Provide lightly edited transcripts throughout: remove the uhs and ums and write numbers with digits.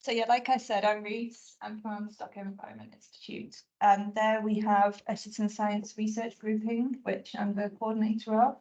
So yeah, like I said, I'm Rhys. I'm from Stockholm Environment Institute, and there we have a citizen science research grouping, which I'm the coordinator of.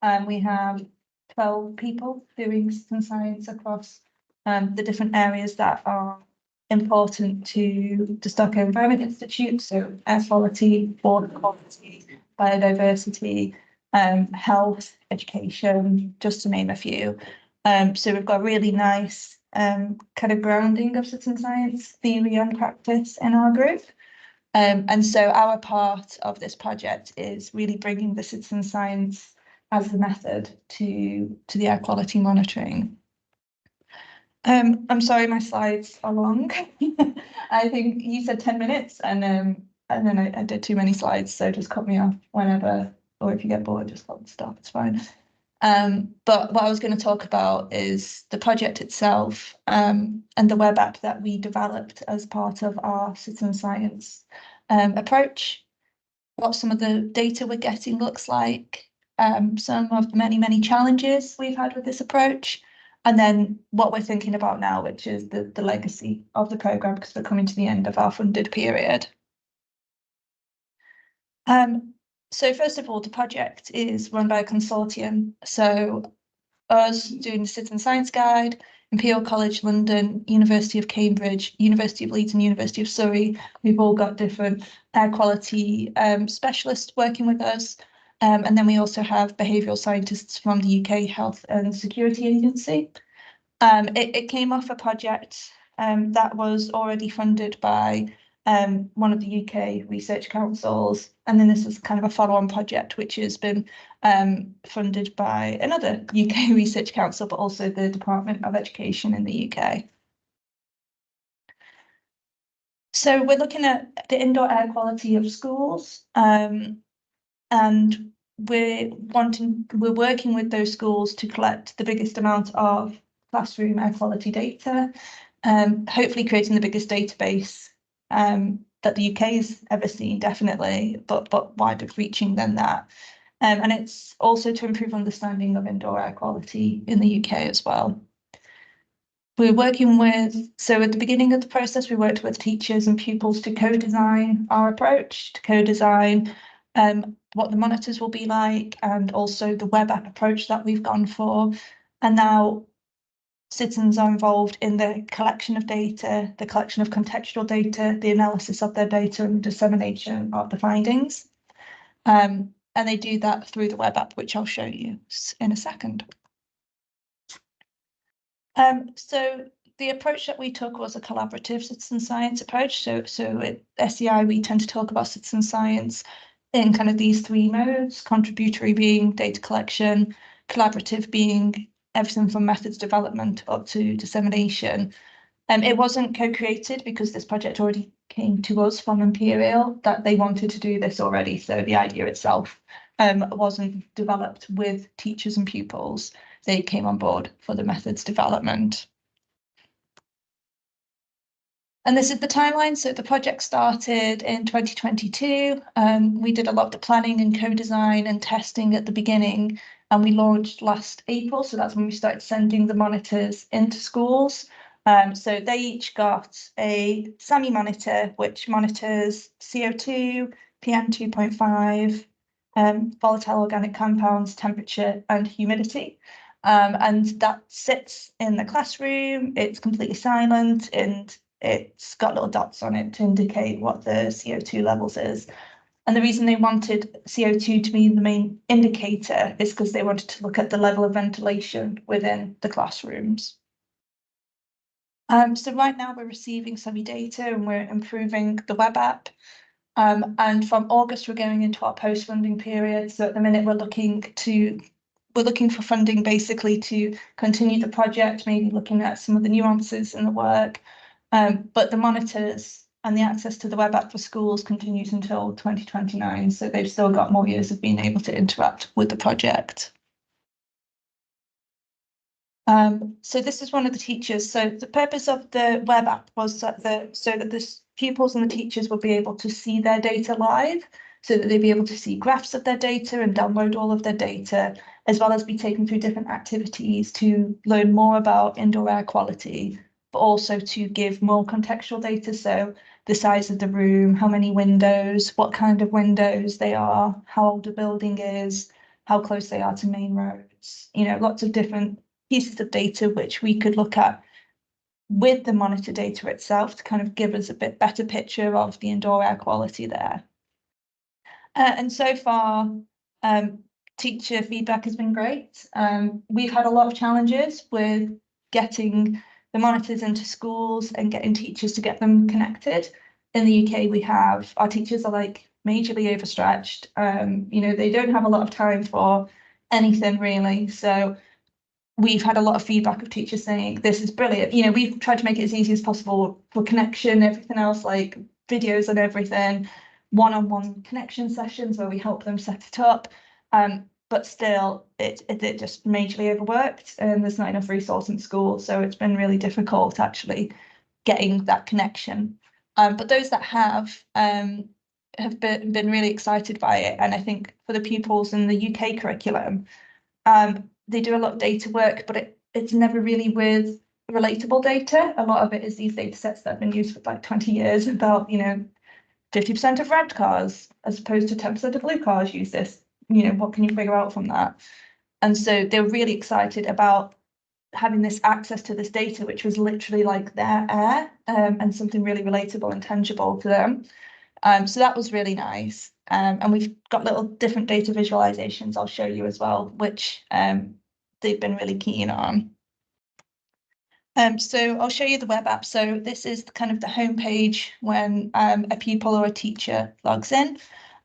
And we have 12 people doing citizen science across the different areas that are important to the Stockholm Environment Institute. So air quality, water quality, biodiversity, health, education, just to name a few. So we've got really nice kind of grounding of citizen science theory and practice in our group. And so our part of this project is really bringing the citizen science as the method to the air quality monitoring. I'm sorry, my slides are long. I think you said 10 minutes and then I did too many slides, so just cut me off whenever, or if you get bored, just stop, it's fine. But what I was going to talk about is the project itself and the web app that we developed as part of our citizen science approach, what some of the data we're getting looks like, some of the many challenges we've had with this approach, and then what we're thinking about now, which is the legacy of the programme, because we're coming to the end of our funded period. So first of all, the project is run by a consortium. So us doing the Citizen Science Guide, Imperial College London, University of Cambridge, University of Leeds and University of Surrey, we've all got different air quality specialists working with us. And then we also have behavioural scientists from the UK Health and Security Agency. It came off a project that was already funded by one of the UK research councils, and then this is kind of a follow-on project which has been funded by another UK research council, but also the Department of Education in the UK. So we're looking at the indoor air quality of schools, and we're working with those schools to collect the biggest amount of classroom air quality data, hopefully creating the biggest database that the UK has ever seen, definitely, but wider reaching than that. And it's also to improve understanding of indoor air quality in the UK as well. We're working with, so at the beginning of the process, we worked with teachers and pupils to co-design our approach, to co-design what the monitors will be like, and also the web app approach that we've gone for. And now citizens are involved in the collection of data, the collection of contextual data, the analysis of their data and dissemination of the findings. And they do that through the web app, which I'll show you in a second. So the approach that we took was a collaborative citizen science approach. So at SEI, we tend to talk about citizen science in kind of these three modes: contributory being data collection, collaborative being everything from methods development up to dissemination. It wasn't co-created because this project already came to us from Imperial, that they wanted to do this already. So the idea itself wasn't developed with teachers and pupils. They came on board for the methods development. And this is the timeline. So the project started in 2022. We did a lot of the planning and co-design and testing at the beginning, and we launched last April. So that's when we started sending the monitors into schools. So they each got a SAMHE monitor, which monitors CO2, PM2.5, volatile organic compounds, temperature and humidity. And that sits in the classroom. It's completely silent and it's got little dots on it to indicate what the CO2 levels is. And the reason they wanted CO2 to be the main indicator is because they wanted to look at the level of ventilation within the classrooms. So right now we're receiving SAMHE data and we're improving the web app. And from August, we're going into our post-funding period. So at the minute, we're looking for funding basically to continue the project, maybe looking at some of the nuances in the work. But the monitors and the access to the web app for schools continues until 2029. So they've still got more years of being able to interact with the project. So this is one of the teachers. So the purpose of the web app was so that the pupils and the teachers will be able to see their data live, so that they'd be able to see graphs of their data and download all of their data, as well as be taken through different activities to learn more about indoor air quality, but also to give more contextual data. So the size of the room, how many windows, what kind of windows they are, how old the building is, how close they are to main roads, lots of different pieces of data which we could look at with the monitor data itself to kind of give us a bit better picture of the indoor air quality there. And so far, teacher feedback has been great. We've had a lot of challenges with getting the monitors into schools and getting teachers to get them connected. In the UK, our teachers are like majorly overstretched. They don't have a lot of time for anything really. So we've had a lot of feedback of teachers saying this is brilliant. We've tried to make it as easy as possible for connection, everything else like videos and everything, one-on-one connection sessions where we help them set it up. But still, it just majorly overworked, and there's not enough resource in school, so it's been really difficult actually getting that connection. But those that have been really excited by it, and I think for the pupils in the UK curriculum, they do a lot of data work, but it's never really with relatable data. A lot of it is these data sets that have been used for like 20 years about, 50% of red cars as opposed to 10% of blue cars use this. What can you figure out from that? And so they're really excited about having this access to this data, which was literally like their air, and something really relatable and tangible to them. So that was really nice. And we've got little different data visualizations I'll show you as well, which they've been really keen on. So I'll show you the web app. So this is kind of the homepage when a pupil or a teacher logs in.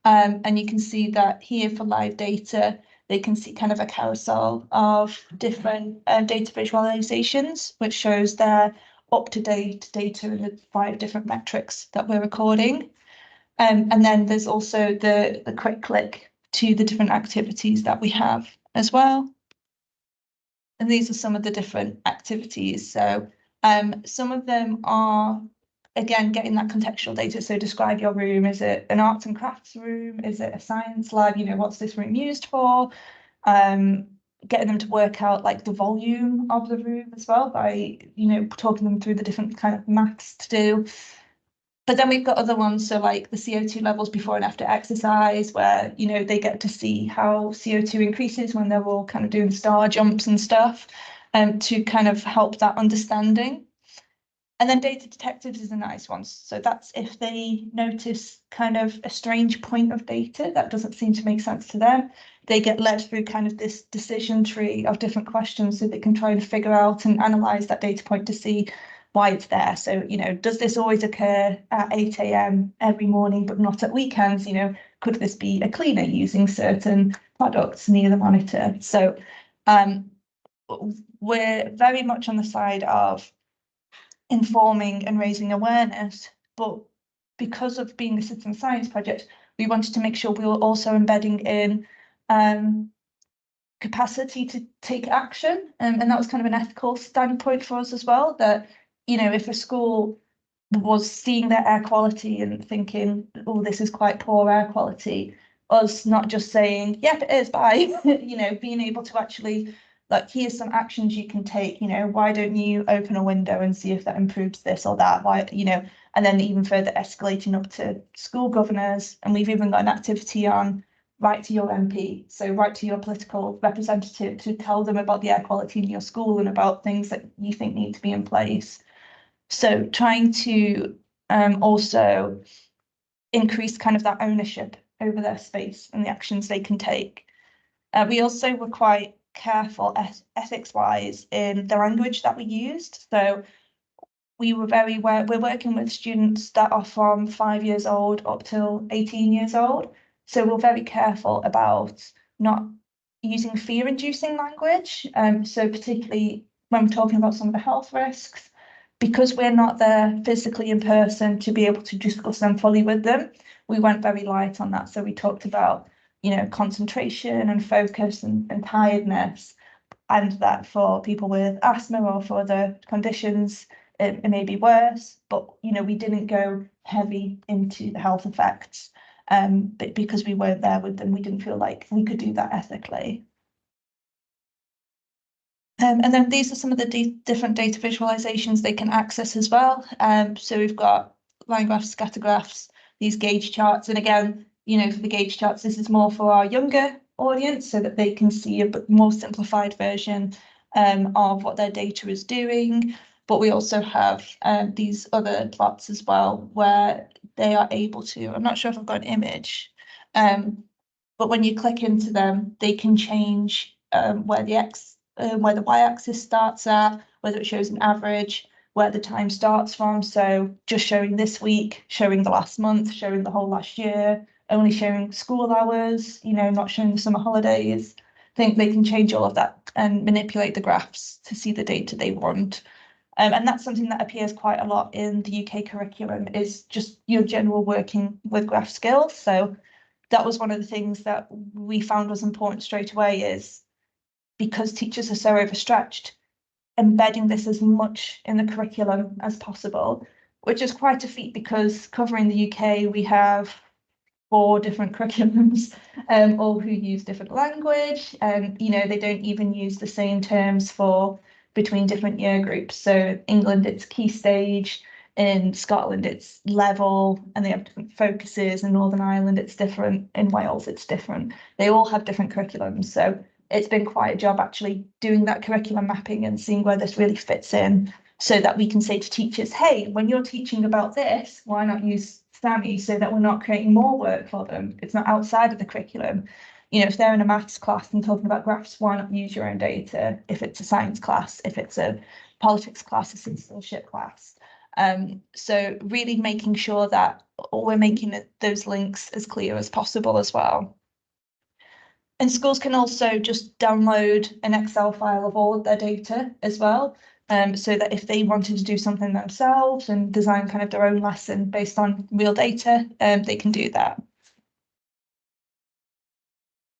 And you can see that here for live data, they can see kind of a carousel of different data visualizations, which shows their up-to-date data in the 5 different metrics that we're recording. And then there's also the quick click to the different activities that we have as well. And these are some of the different activities. So some of them are, again, getting that contextual data. So describe your room. Is it an arts and crafts room? Is it a science lab? What's this room used for? Getting them to work out like the volume of the room as well by, talking them through the different kind of maths to do. But then we've got other ones, so like the CO2 levels before and after exercise, where, they get to see how CO2 increases when they're all kind of doing star jumps and stuff, to kind of help that understanding. And then data detectives is a nice one. So that's if they notice kind of a strange point of data that doesn't seem to make sense to them, they get led through kind of this decision tree of different questions so they can try to figure out and analyze that data point to see why it's there. So, does this always occur at 8 a.m. every morning, but not at weekends? Could this be a cleaner using certain products near the monitor? So we're very much on the side of informing and raising awareness, but because of being a citizen science project, we wanted to make sure we were also embedding in capacity to take action, and that was kind of an ethical standpoint for us as well, that if a school was seeing their air quality and thinking, oh, this is quite poor air quality, us not just saying, yep, it is, bye, being able to actually, like, here's some actions you can take, why don't you open a window and see if that improves this or that, why, and then even further escalating up to school governors. And we've even got an activity on write to your MP, so write to your political representative to tell them about the air quality in your school and about things that you think need to be in place. So trying to also increase kind of that ownership over their space and the actions they can take. We also were quite careful ethics-wise in the language that we used. So we're working with students that are from 5 years old up till 18 years old. So we're very careful about not using fear-inducing language. So particularly when we're talking about some of the health risks, because we're not there physically in person to be able to discuss them fully with them, we went very light on that. So we talked about, concentration and focus and tiredness, and that for people with asthma or for other conditions, it may be worse, but, we didn't go heavy into the health effects, but because we weren't there with them, we didn't feel like we could do that ethically. And then these are some of the different data visualizations they can access as well. So we've got line graphs, scatter graphs, these gauge charts. And again, you know, for the gauge charts, this is more for our younger audience so that they can see a bit more simplified version of what their data is doing. But we also have these other plots as well where they are able to, I'm not sure if I've got an image, but when you click into them, they can change where the y-axis starts at, whether it shows an average, where the time starts from. So just showing this week, showing the last month, showing the whole last year, only showing school hours, you know, not showing the summer holidays. I think they can change all of that and manipulate the graphs to see the data they want. And that's something that appears quite a lot in the UK curriculum, is just your general working with graph skills. So that was one of the things that we found was important straight away, is because teachers are so overstretched, embedding this as much in the curriculum as possible, which is quite a feat because covering the UK, we have 4 different curriculums, all who use different language, and you know, they don't even use the same terms for between different year groups. So England, it's key stage, in Scotland, it's level, and they have different focuses. In Northern Ireland, it's different. In Wales, it's different. They all have different curriculums. So it's been quite a job actually doing that curriculum mapping and seeing where this really fits in, so that we can say to teachers, hey, when you're teaching about this, why not use SAMHE, so that we're not creating more work for them. It's not outside of the curriculum. You know, if they're in a maths class and talking about graphs, why not use your own data? If it's a science class, if it's a politics class, a citizenship class. So really making sure that we're making those links as clear as possible as well. And schools can also just download an Excel file of all of their data as well, so that if they wanted to do something themselves and design kind of their own lesson based on real data, they can do that.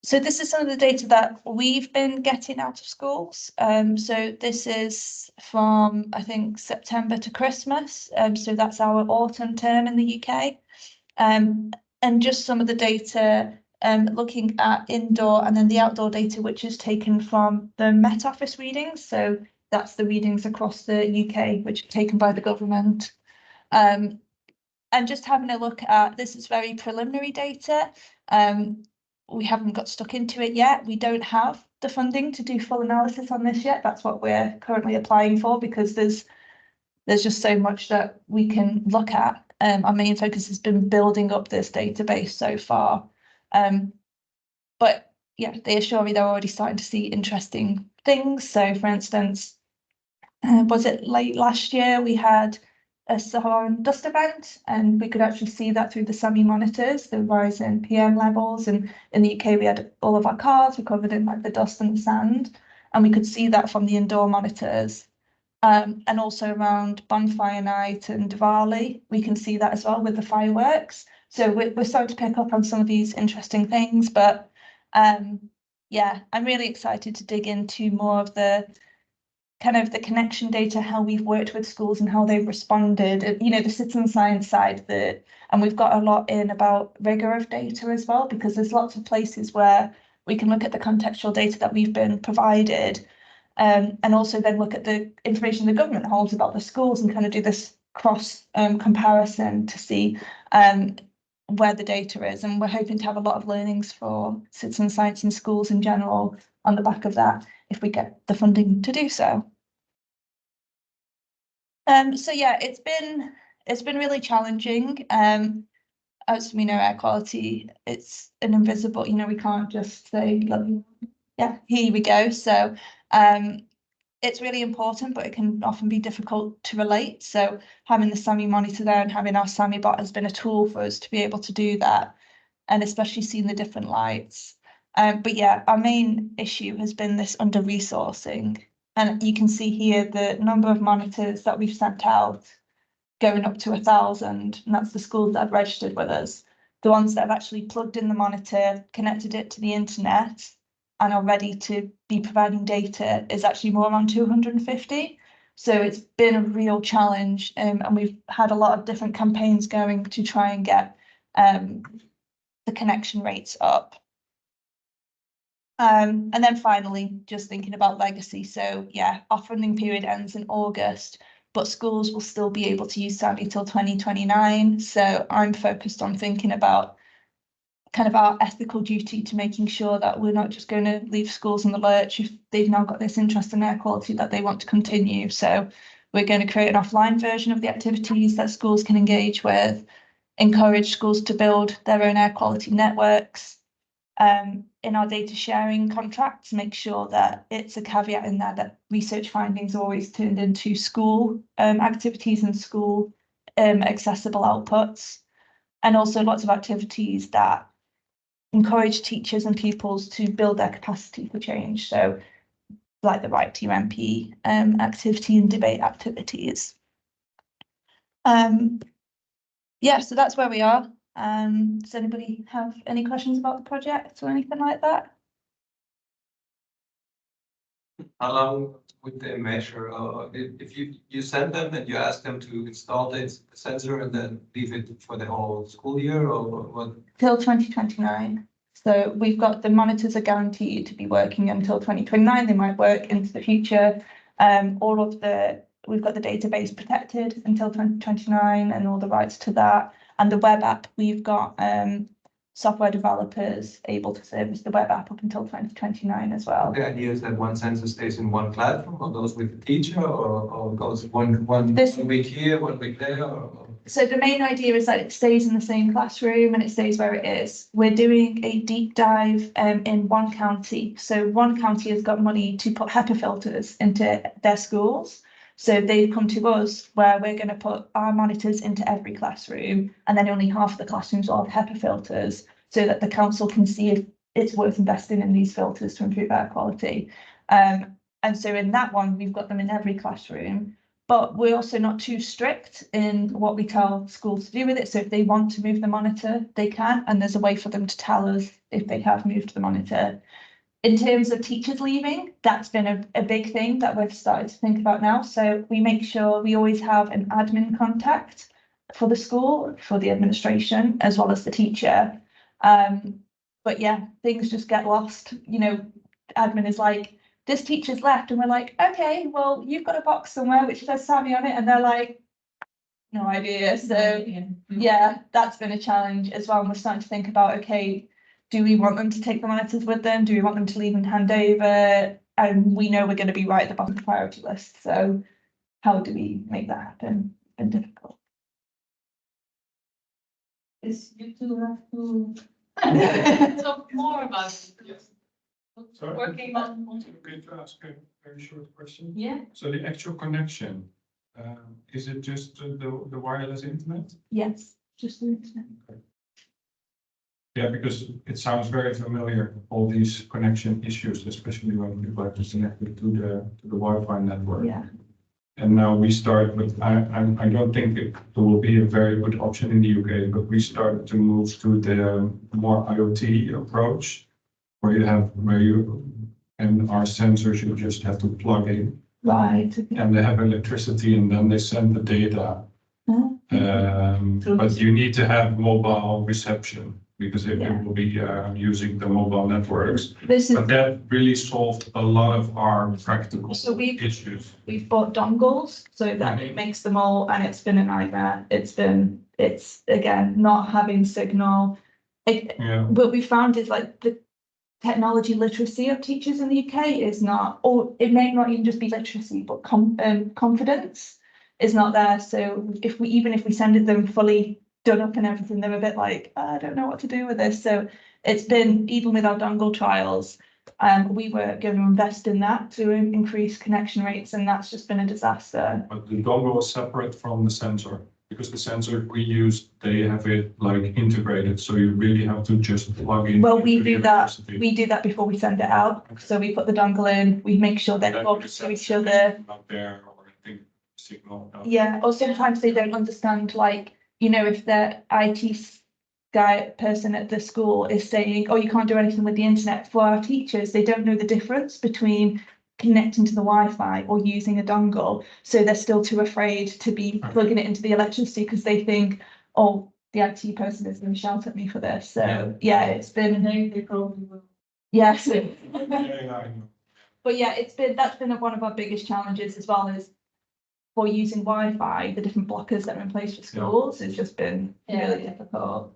So this is some of the data that we've been getting out of schools. So this is from, I think, September to Christmas. So that's our autumn term in the UK. And just some of the data, looking at indoor and then the outdoor data, which is taken from the Met Office readings. So that's the readings across the UK, which are taken by the government. And just having a look at, this is very preliminary data. We haven't got stuck into it yet. We don't have the funding to do full analysis on this yet. That's what we're currently applying for, because there's just so much that we can look at. Our main focus has been building up this database so far. But yeah, they assure me they're already starting to see interesting things. So for instance, was it late last year, we had a Saharan dust event, and we could actually see that through the SAMHE monitors, the rise in PM levels. And in the UK, we had all of our cars, we covered in like the dust and the sand, and we could see that from the indoor monitors. And also around bonfire night and Diwali, we can see that as well with the fireworks. So we're starting to pick up on some of these interesting things, but yeah, I'm really excited to dig into more of the kind of the connection data, how we've worked with schools and how they've responded, you know, the citizen science side, and we've got a lot in about rigor of data as well, because there's lots of places where we can look at the contextual data that we've been provided, and also then look at the information the government holds about the schools and kind of do this cross comparison to see where the data is. And we're hoping to have a lot of learnings for citizen science in schools in general on the back of that, if we get the funding to do so. So yeah, it's been really challenging. As we know, air quality, it's an invisible, you know, we can't just say, yeah, here we go. So it's really important, but it can often be difficult to relate. So having the SAMHE monitor there and having our SAMHE bot has been a tool for us to be able to do that, and especially seeing the different lights. But yeah, our main issue has been this under-resourcing. And you can see here the number of monitors that we've sent out going up to 1,000, and that's the schools that have registered with us. The ones that have actually plugged in the monitor, connected it to the internet, and are ready to be providing data is actually more around 250. So it's been a real challenge, and we've had a lot of different campaigns going to try and get the connection rates up. And then finally, just thinking about legacy. So yeah, our funding period ends in August, but schools will still be able to use SAMHE till 2029. So I'm focused on thinking about kind of our ethical duty to making sure that we're not just going to leave schools in the lurch if they've now got this interest in air quality that they want to continue. So we're going to create an offline version of the activities that schools can engage with, encourage schools to build their own air quality networks. In our data sharing contracts, make sure that it's a caveat in there that research findings are always turned into school activities and school accessible outputs, and also lots of activities that encourage teachers and pupils to build their capacity for change. So like the Right to Your MP activity and debate activities. Yeah, so that's where we are. Does anybody have any questions about the project or anything like that? How long would they measure? If you send them and you ask them to install the sensor and then leave it for the whole school year, or what? Till 2029. So we've got the monitors are guaranteed to be working until 2029. They might work into the future. We've got the database protected until 2029 and all the rights to that. And the web app, we've got software developers able to service the web app up until 2029 as well. The idea is that one sensor stays in one platform, or goes with the teacher, or goes one week here, 1 week there, or? So the main idea is that it stays in the same classroom and it stays where it is. We're doing a deep dive in one county. So one county has got money to put HEPA filters into their schools. So they've come to us where we're going to put our monitors into every classroom, and then only half of the classrooms will have HEPA filters, so that the council can see if it's worth investing in these filters to improve air quality. And so in that one, we've got them in every classroom. But we're also not too strict in what we tell schools to do with it. So if they want to move the monitor, they can, and there's a way for them to tell us if they have moved the monitor. In terms of teachers leaving, that's been a big thing that we've started to think about now. So we make sure we always have an admin contact for the school, for the administration, as well as the teacher. But yeah, things just get lost. You know, admin is like, this teacher's left, and we're like, okay, well, you've got a box somewhere which says SAMHE on it, and they're like, no idea. So yeah, that's been a challenge as well. And we're starting to think about, okay, do we want them to take the monitors with them? Do we want them to leave and hand over? And we know we're going to be right at the bottom of the priority list. So how do we make that happen? It's been difficult. Is you two have to talk more about it. Sorry? Working on. Okay, to ask a very short question. Yeah. So the actual connection, is it just the wireless internet? Yes, just the internet. Yeah, because it sounds very familiar, all these connection issues, especially when people are connected to the Wi-Fi network. Yeah. And now we start with, I don't think it will be a very good option in the UK, but we started to move to the more IoT approach, where our sensors you just have to plug in. Right. And they have electricity, and then they send the data. But you need to have mobile reception, because it will be using the mobile networks. But that really solved a lot of our practical issues. We've bought dongles so that it makes them all, and it's been a nightmare. It's again not having signal. What we found is like the technology literacy of teachers in the UK is not, or it may not even just be literacy, but confidence is not there. So even if we send it them fully done up and everything, they're a bit like, I don't know what to do with this. So it's been, even with our dongle trials, we were going to invest in that to increase connection rates, and that's just been a disaster. But the dongle is separate from the sensor, because the sensor we use, they have it like integrated, so you really have to just plug in. Well, we do that. We do that before we send it out. So we put the dongle in. We make sure they're talking to each other. Not there, or I think signal. Yeah, or sometimes they don't understand, like, you know, if the IT person at the school is saying, oh, you can't do anything with the internet. For our teachers, they don't know the difference between connecting to the Wi-Fi or using a dongle. So they're still too afraid to be plugging it into the electricity, because they think, oh, the IT person is going to shout at me for this. So yeah, it's been. They probably will. Yes. Yeah, I know. But yeah, that's been one of our biggest challenges, as well as for using Wi-Fi, the different blockers that are in place for schools has just been really difficult.